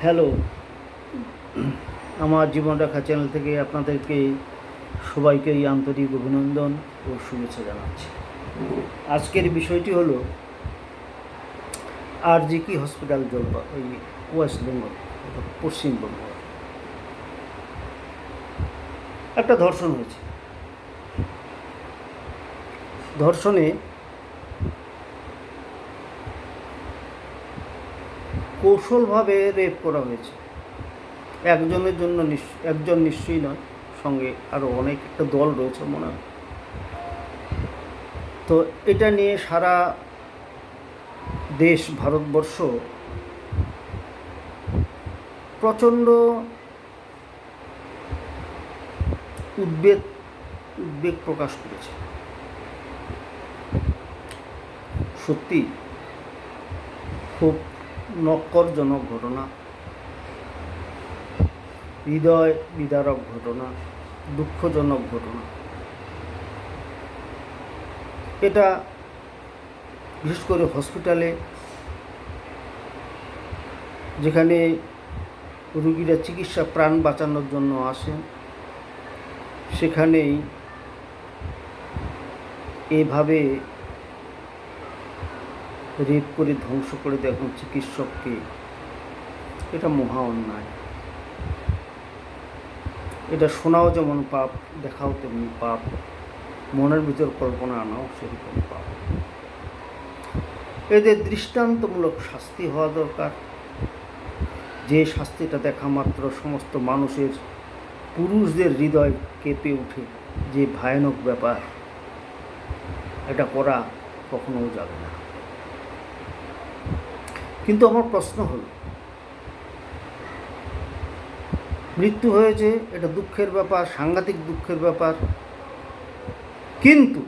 Hello, আমার জীবনরেখা channel থেকে আপনাদেরকে সবাইকেই আন্তরিক অভিনন্দন ও শুভেচ্ছা জানাচ্ছি। আজকের বিষয়টি হলো আরজিকি হসপিটাল ওই ওয়েস্ট বেঙ্গল, পশ্চিমবঙ্গ। একটা ধর্ষণ হয়েছে। ধর্ষণে কৌশলভাবে রেপ করা হয়েছে। একজনের জন্য একজন নিশ্চয়ই নয়, সঙ্গে আরও অনেক একটা দল রয়েছে মনে হয়। তো এটা নিয়ে সারা দেশ, ভারতবর্ষ প্রচণ্ড উদ্বেগ প্রকাশ করেছে। সত্যি খুব নক্করজনক ঘটনা, হৃদয় বিদারক ঘটনা, দুঃখজনক ঘটনা। এটা বিশেষ করে হসপিটালে, যেখানে রুগীরা চিকিৎসা প্রাণ বাঁচানোর জন্য আসেন, সেখানেই এভাবে রেপ করে ধ্বংস করে দেখুন চিকিৎসককে। এটা মহা অন্যায়। এটা শোনাও যেমন পাপ, দেখাও তেমনি পাপ, মনের ভিতর কল্পনা আনাও সেরকম পাপ। এদের দৃষ্টান্তমূলক শাস্তি হওয়া দরকার, যে শাস্তিটা দেখা মাত্র সমস্ত মানুষের, পুরুষদের হৃদয় কেঁপে ওঠে। যে ভয়ানক ব্যাপার, এটা করা কখনোও যাবে না। কিন্তু আমার প্রশ্ন হলো, মৃত্যু হয়েছে, এটা দুঃখের ব্যাপার, সাংঘাতিক দুঃখের ব্যাপার, কিন্তু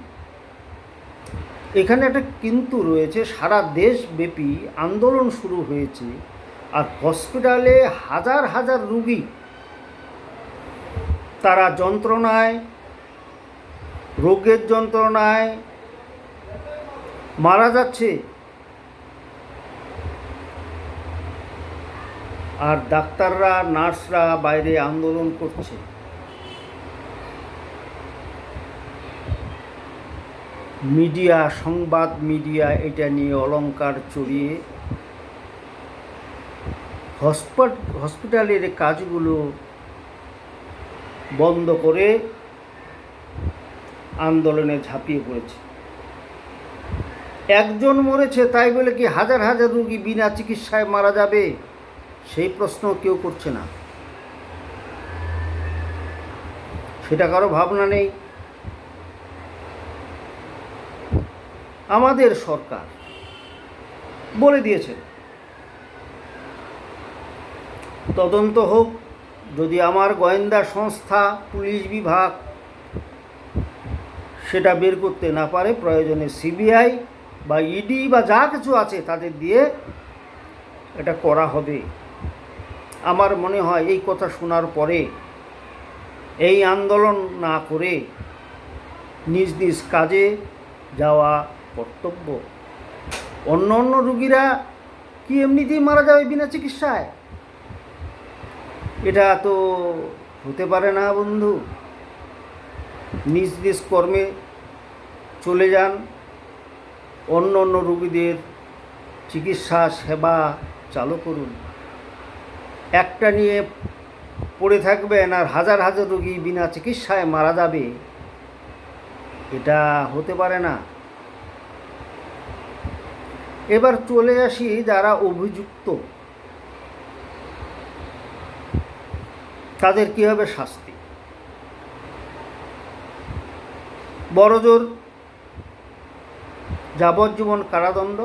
এখানে একটা কিন্তু রয়েছে। সারা দেশব্যাপী আন্দোলন শুরু হয়েছে, আর হসপিটালে হাজার হাজার রুগী তারা যন্ত্রণায়, রোগের যন্ত্রণায় মারা যাচ্ছে, আর ডাক্তাররা, নার্সরা বাইরে আন্দোলন করছে। মিডিয়া, সংবাদ মিডিয়া এটা নিয়ে অলংকার চড়িয়ে হসপিটালের কাজগুলো বন্ধ করে আন্দোলনে ঝাঁপিয়ে পড়েছে। একজন মরেছে তাই বলে কি হাজার হাজার রুগী বিনা চিকিৎসায় মারা যাবে? সেই প্রশ্ন কেউ করছে না, সেটা কারো ভাবনা নেই। আমাদের সরকার বলে দিয়েছে তদন্ত হোক। যদি আমার গোয়েন্দা সংস্থা, পুলিশ বিভাগ সেটা বের করতে না পারে, প্রয়োজনে সিবিআই বা ইডি বা যা কিছু আছে তাদের দিয়ে এটা করা হবে। আমার মনে হয় এই কথা শোনার পরে এই আন্দোলন না করে নিজ নিজ কাজে যাওয়া কর্তব্য। অন্য অন্য রুগীরা কি এমনিতেই মারা যাবে বিনা চিকিৎসায়? এটা তো হতে পারে না বন্ধু। নিজ নিজ কর্মে চলে যান, অন্য অন্য রুগীদের চিকিৎসা সেবা চালু করুন। একটা নিয়ে পড়ে থাকবেন আর হাজার হাজার রুগী বিনা চিকিৎসায় মারা যাবে, এটা হতে পারে না। এবার চলে আসি যারা অভিযুক্ত, তাদের কী হবে শাস্তি? বড়জোর যাবজ্জীবন কারাদণ্ড,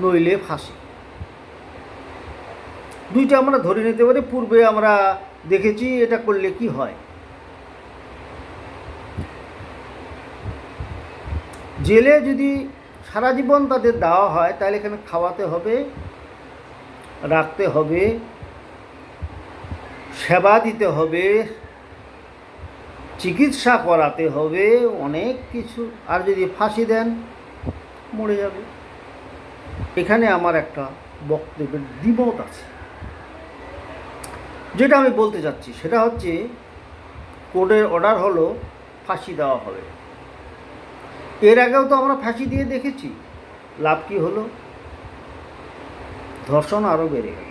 নইলে ফাঁসি। দুইটা আমরা ধরে নিতে পারি। পূর্বে আমরা দেখেছি এটা করলে কি হয়। জেলে যদি সারা জীবন তাদের দেওয়া হয়, তাহলে এখানে খাওয়াতে হবে, রাখতে হবে, সেবা দিতে হবে, চিকিৎসা করাতে হবে, অনেক কিছু। আর যদি ফাঁসি দেন, মরে যাবে। এখানে আমার একটা বক্তব্যের দ্বিমত আছে। যেটা আমি বলতে চাচ্ছি সেটা হচ্ছে, কোর্টের অর্ডার হলো ফাঁসি দেওয়া হবে। এর আগেও তো আমরা ফাঁসি দিয়ে দেখেছি, লাভ কি হলো? ধর্ষণ আরও বেড়ে গেল।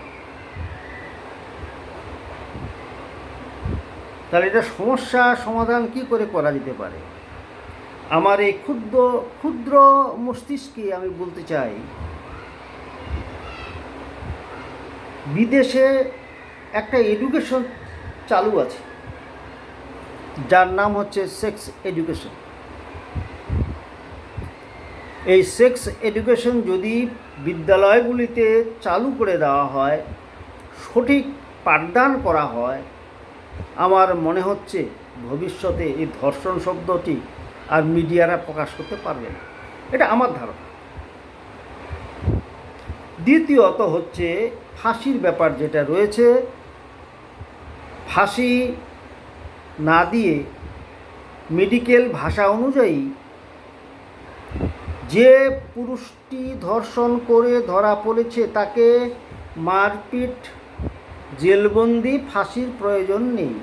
তাহলে এটা সমস্যা সমাধান কি করে করা যেতে পারে? আমার এই ক্ষুদ্র ক্ষুদ্র মস্তিষ্কে আমি বলতে চাই, বিদেশে একটা এডুকেশন চালু আছে যার নাম হচ্ছে সেক্স এডুকেশন। এই সেক্স এডুকেশন যদি বিদ্যালয়গুলিতে চালু করে দেওয়া হয়, সঠিক পাঠদান করা হয়, আমার মনে হচ্ছে ভবিষ্যতে এই ধর্ষণ শব্দটি আর মিডিয়ারা প্রকাশ করতে পারবে না। এটা আমার ধারণা। দ্বিতীয়ত হচ্ছে ফাঁসির ব্যাপার যেটা রয়েছে, ফাঁসি না দিয়ে মেডিকেল ভাষা অনুযায়ী যে পুরুষটি ধর্ষণ করে ধরা পড়েছে তাকে মারপিট, জেলবন্দি, ফাঁসির প্রয়োজন নেই।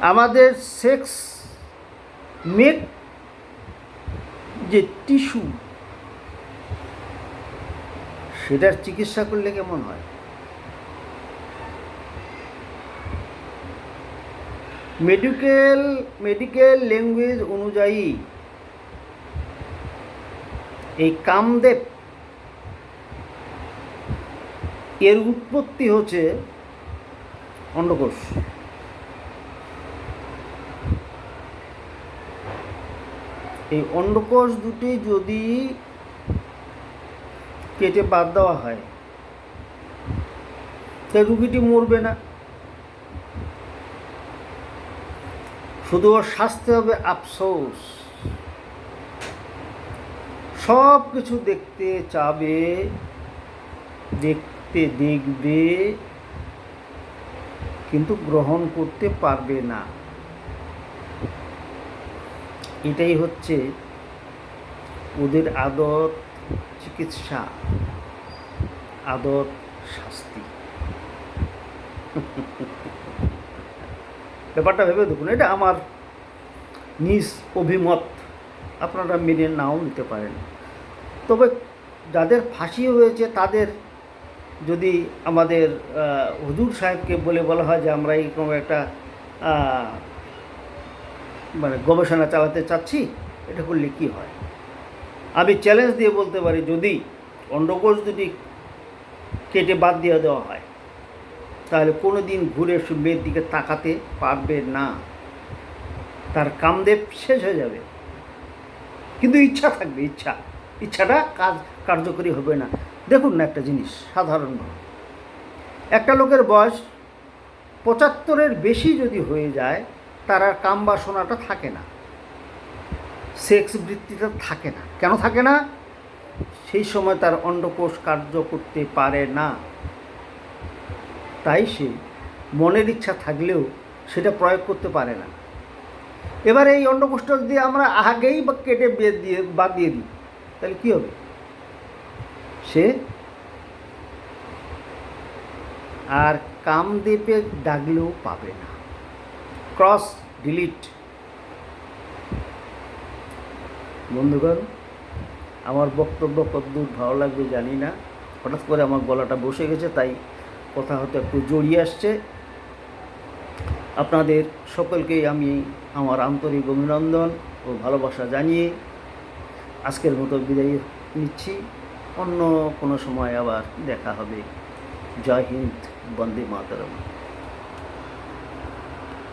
আমাদের সেক্স মেক যে টিস্যু, সেটার চিকিৎসা করলে কেমন হয়? মেডিকেল ল্যাঙ্গুয়েজ অনুযায়ী এই কামদেব এর উৎপত্তি হচ্ছে অন্ডকোষ। এই অন্ডকোষ দুটি যদি কেটে বাদ দেওয়া হয়, তাই রুগীটি মরবে না, শুধু ওর শাস্তি হবে আফসোস। সব কিছু দেখতে চাবে, দেখবে, কিন্তু গ্রহণ করতে পারবে না। এটাই হচ্ছে ওদের আদত চিকিৎসা, আদত শাস্তি। ব্যাপারটা ভেবে দেখুন, এটা আমার নিজ অভিমত, আপনারা মেনে নাও নিতে পারেন। তবে যাদের ফাঁসি হয়েছে তাদের যদি আমাদের হুজুর সাহেবকে বলা হয় যে আমরা এইরকম একটা মানে গবেষণা চালাতে চাচ্ছি, এটা করলে কি হয়? আমি চ্যালেঞ্জ দিয়ে বলতে পারি, যদি অন্ডকোষ যদি কেটে বাদ দিয়ে দেওয়া হয়, তাহলে কোনো দিন ঘুরে এসে মেয়ের দিকে তাকাতে পারবে না, তার কামদেব শেষ হয়ে যাবে। কিন্তু ইচ্ছা থাকবে, ইচ্ছাটা কার্যকরী হবে না। দেখুন না একটা জিনিস, সাধারণভাবে একটা লোকের বয়স 75-এর বেশি যদি হয়ে যায়, তার আর কাম বাসনাটা থাকে না, সেক্স বৃত্তিটা থাকে না। কেন থাকে না? সেই সময় তার অন্ডকোষ কার্য করতে পারে না, তাই সে মনের ইচ্ছা থাকলেও সেটা প্রয়োগ করতে পারে না। এবার এই অন্ডকোষটা যদি আমরা আগেই বা কেটে বাদ দিয়ে দিই, তাহলে কী হবে? সে আর কামদেবে ডাকলেও পাবে না। Cross delete. বন্ধুগণ, আমার বক্তব্য কতদূর ভালো লাগবে জানি না, হঠাৎ করে আমার গলাটা বসে গেছে, তাই কথা হয়তো একটু জড়িয়ে আসছে। আপনাদের সকলকেই আমি আমার আন্তরিক অভিনন্দন ও ভালোবাসা জানিয়ে আজকের মতো বিদায় নিচ্ছি। অন্য কোনো সময় আবার দেখা হবে। জয় হিন্দ, বন্দে মাতরম।